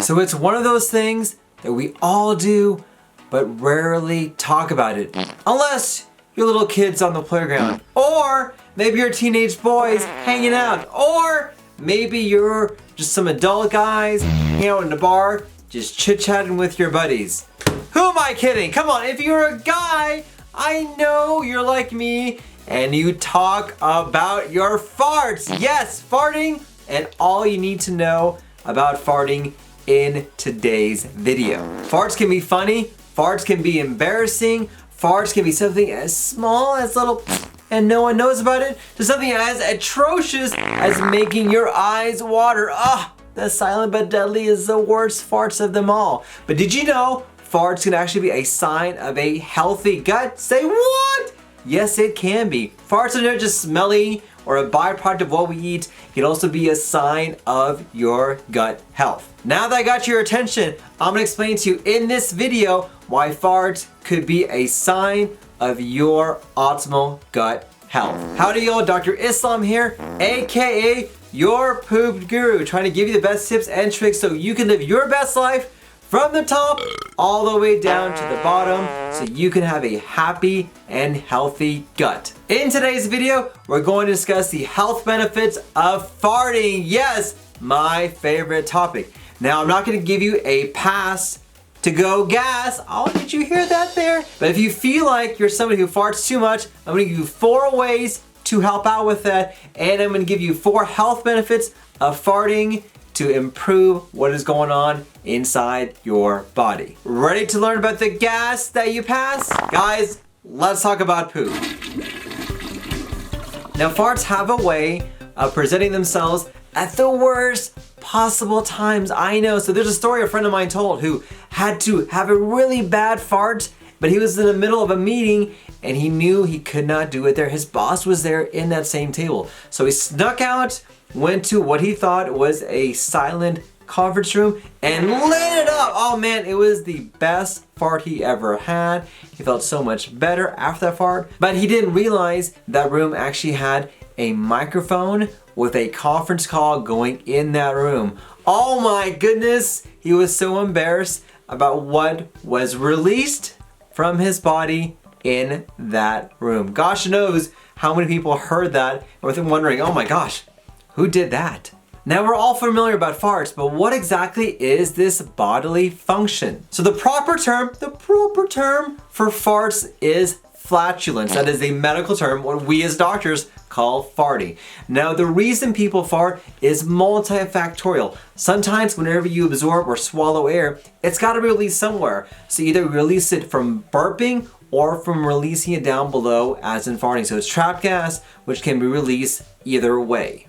So it's one of those things that we all do, but rarely talk about it. Unless you're little kids on the playground. Or maybe you're teenage boys hanging out. Or maybe you're just some adult guys hanging out in the bar, just chit-chatting with your buddies. Who am I kidding? Come on, if you're a guy, I know you're like me and you talk about your farts. Yes, farting, and all you need to know about farting in today's video. Farts can be funny, farts can be embarrassing, farts can be something as small as little and no one knows about it, to something as atrocious as making your eyes water. The silent but deadly is the worst farts of them all. But did you know farts can actually be a sign of a healthy gut? Say what? Yes, it can be. Farts are not just smelly or a byproduct of what we eat. It can also be a sign of your gut health. Now that I got your attention, I'm gonna explain to you in this video why farts could be a sign of your optimal gut health. Howdy y'all, Dr. Islam here, aka your poop guru, trying to give you the best tips and tricks so you can live your best life from the top all the way down to the bottom so you can have a happy and healthy gut. In today's video, we're going to discuss the health benefits of farting. Yes, my favorite topic. Now, I'm not going to give you a pass to go gas. Oh, did you hear that there? But if you feel like you're somebody who farts too much, I'm going to give you 4 ways to help out with that, and I'm going to give you 4 health benefits of farting to improve what is going on inside your body. Ready to learn about the gas that you pass? Guys, let's talk about poop. Now, farts have a way of presenting themselves at the worst possible times. I know. So there's a story a friend of mine told who had to have a really bad fart, but he was in the middle of a meeting and he knew he could not do it there. His boss was there in that same table. So he snuck out, went to what he thought was a silent conference room and lit it up. Oh man, it was the best fart he ever had. He felt so much better after that fart, but he didn't realize that room actually had a microphone with a conference call going in that room. Oh my goodness, he was so embarrassed about what was released from his body in that room. Gosh knows how many people heard that and were wondering, oh my gosh, who did that? Now we're all familiar about farts, but what exactly is this bodily function? So the proper term for farts is flatulence. That is a medical term, what we as doctors call farting. Now the reason people fart is multifactorial. Sometimes whenever you absorb or swallow air, it's got to be released somewhere. So either release it from burping or from releasing it down below as in farting. So it's trapped gas, which can be released either way.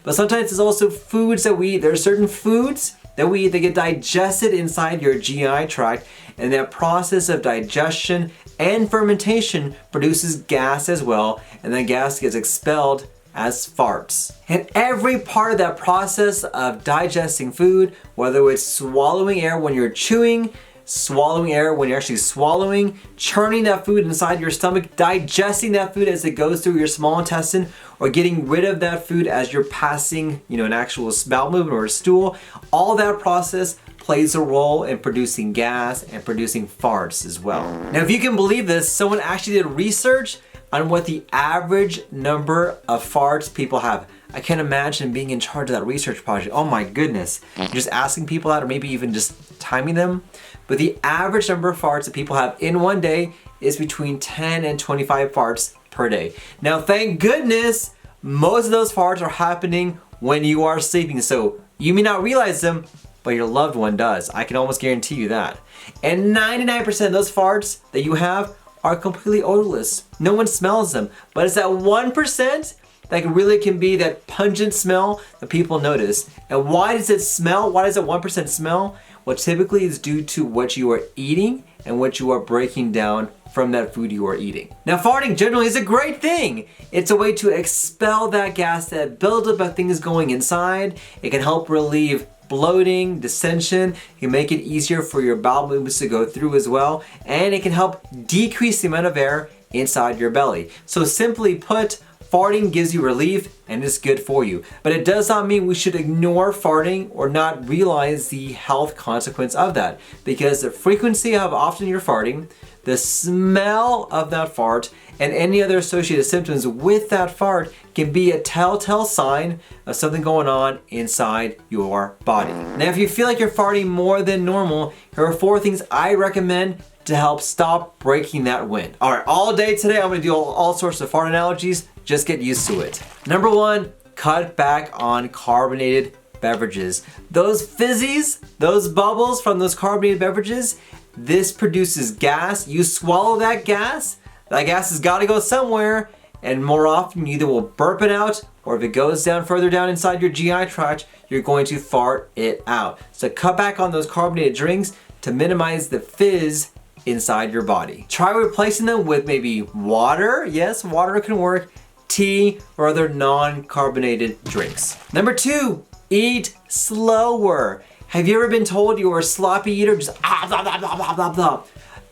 But sometimes there's also foods that we eat. There are certain foods that we eat that get digested inside your GI tract, and that process of digestion and fermentation produces gas as well, and that gas gets expelled as farts. And every part of that process of digesting food, whether it's swallowing air when you're chewing, swallowing air when you're actually swallowing, churning that food inside your stomach, digesting that food as it goes through your small intestine, or getting rid of that food as you're passing, an actual bowel movement or a stool, all that process plays a role in producing gas and producing farts as well. Now, if you can believe this, someone actually did research on what the average number of farts people have. I can't imagine being in charge of that research project. Oh my goodness. Just asking people out or maybe even just timing them. But the average number of farts that people have in one day is between 10 and 25 farts per day. Now, thank goodness, most of those farts are happening when you are sleeping. So you may not realize them, but your loved one does. I can almost guarantee you that. And 99% of those farts that you have are completely odorless. No one smells them, but it's that 1% that really can be that pungent smell that people notice. And why does it smell? Why does that 1% smell? Well, typically is due to what you are eating and what you are breaking down from that food you are eating. Now, farting generally is a great thing. It's a way to expel that gas, that buildup of things going inside. It can help relieve bloating, dissension. It can make it easier for your bowel movements to go through as well. And it can help decrease the amount of air inside your belly. So simply put, farting gives you relief and is good for you. But it does not mean we should ignore farting or not realize the health consequence of that. Because the frequency of often you're farting, the smell of that fart, and any other associated symptoms with that fart can be a telltale sign of something going on inside your body. Now, if you feel like you're farting more than normal, here are 4 things I recommend to help stop breaking that wind. All right, all day today, I'm gonna do all sorts of fart analogies. Just get used to it. Number 1, cut back on carbonated beverages. Those fizzies, those bubbles from those carbonated beverages, this produces gas. You swallow that gas has gotta go somewhere, and more often you either will burp it out, or if it goes down further down inside your GI tract, you're going to fart it out. So cut back on those carbonated drinks to minimize the fizz inside your body. Try replacing them with maybe water. Yes, water can work, tea, or other non-carbonated drinks. Number 2, eat slower. Have you ever been told you're a sloppy eater? Just blah, blah, blah, blah, blah, blah.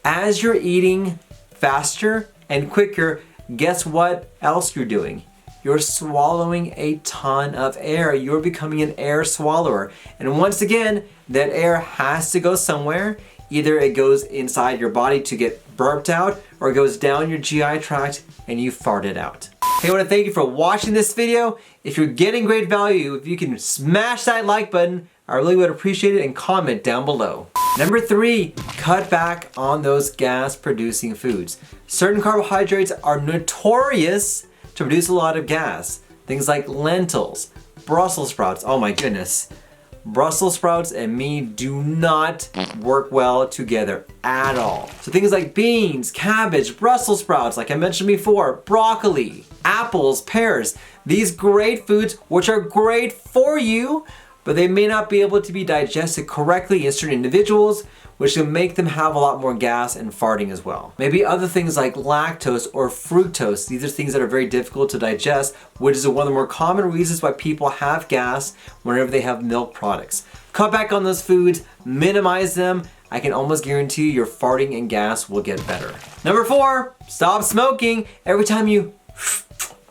As you're eating faster and quicker, guess what else you're doing? You're swallowing a ton of air. You're becoming an air swallower. And once again, that air has to go somewhere. Either it goes inside your body to get burped out, or it goes down your GI tract and you fart it out. Hey, I want to thank you for watching this video. If you're getting great value, if you can smash that like button, I really would appreciate it, and comment down below. Number 3, cut back on those gas-producing foods. Certain carbohydrates are notorious to produce a lot of gas. Things like lentils, Brussels sprouts. Oh my goodness. Brussels sprouts and me do not work well together at all. So things like beans, cabbage, Brussels sprouts, like I mentioned before, broccoli, apples, pears, these great foods which are great for you, but they may not be able to be digested correctly in certain individuals, which can make them have a lot more gas and farting as well. Maybe other things like lactose or fructose. These are things that are very difficult to digest, which is one of the more common reasons why people have gas whenever they have milk products. Cut back on those foods, minimize them. I can almost guarantee you your farting and gas will get better. Number 4, stop smoking. Every time you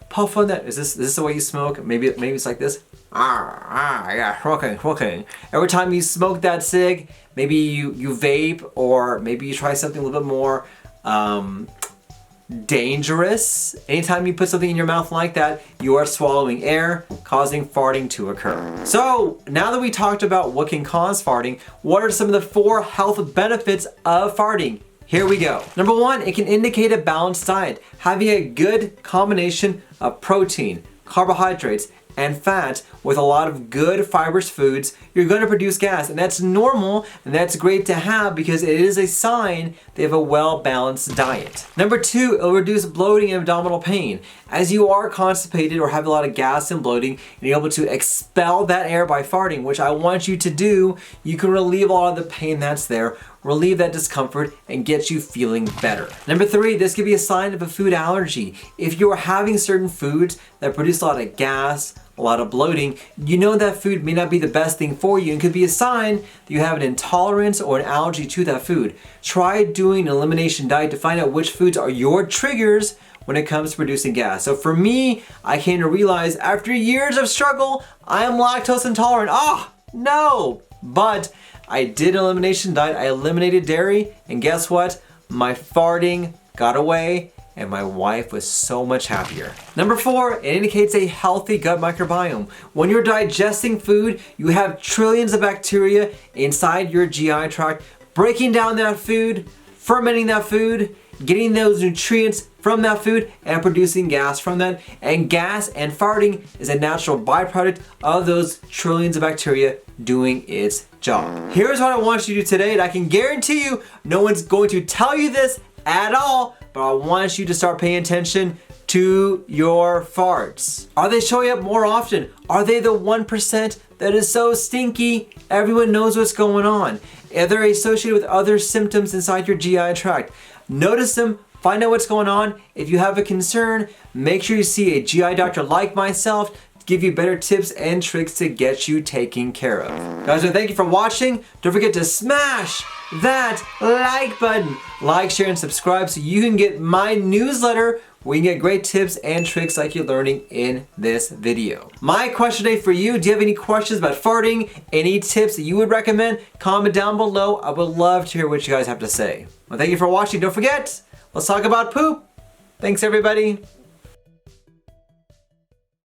puff on that, is this the way you smoke? Maybe it's like this. Yeah, okay. Every time you smoke that cig, maybe you vape, or maybe you try something a little bit more dangerous. Anytime you put something in your mouth like that, you are swallowing air, causing farting to occur. So now that we talked about what can cause farting, what are some of the 4 health benefits of farting? Here we go. Number 1, it can indicate a balanced diet. Having a good combination of protein, carbohydrates, and fat with a lot of good fibrous foods, you're going to produce gas, and that's normal, and that's great to have because it is a sign they have a well-balanced diet. Number 2, it'll reduce bloating and abdominal pain. As you are constipated or have a lot of gas and bloating, and you're able to expel that air by farting, which I want you to do, you can relieve a lot of the pain that's there, relieve that discomfort, and get you feeling better. Number 3, this could be a sign of a food allergy. If you are having certain foods that produce a lot of gas, a lot of bloating, you know that food may not be the best thing for you and could be a sign that you have an intolerance or an allergy to that food. Try doing an elimination diet to find out which foods are your triggers when it comes to producing gas. So for me, I came to realize after years of struggle, I am lactose intolerant. No! But I did an elimination diet, I eliminated dairy, and guess what? My farting got away, and my wife was so much happier. Number 4, it indicates a healthy gut microbiome. When you're digesting food, you have trillions of bacteria inside your GI tract, breaking down that food, fermenting that food, getting those nutrients from that food, and producing gas from that. And gas and farting is a natural byproduct of those trillions of bacteria doing its job. Here's what I want you to do today, and I can guarantee you no one's going to tell you this at all, but I want you to start paying attention to your farts. Are they showing up more often? Are they the 1% that is so stinky everyone knows what's going on? Are they associated with other symptoms inside your GI tract? Notice them, find out what's going on. If you have a concern, make sure you see a GI doctor like myself to give you better tips and tricks to get you taken care of. Guys, thank you for watching. Don't forget to smash that like button. Like, share, and subscribe so you can get my newsletter where you can get great tips and tricks like you're learning in this video. My question today for you, do you have any questions about farting? Any tips that you would recommend? Comment down below. I would love to hear what you guys have to say. Well, thank you for watching. Don't forget, let's talk about poop. Thanks everybody.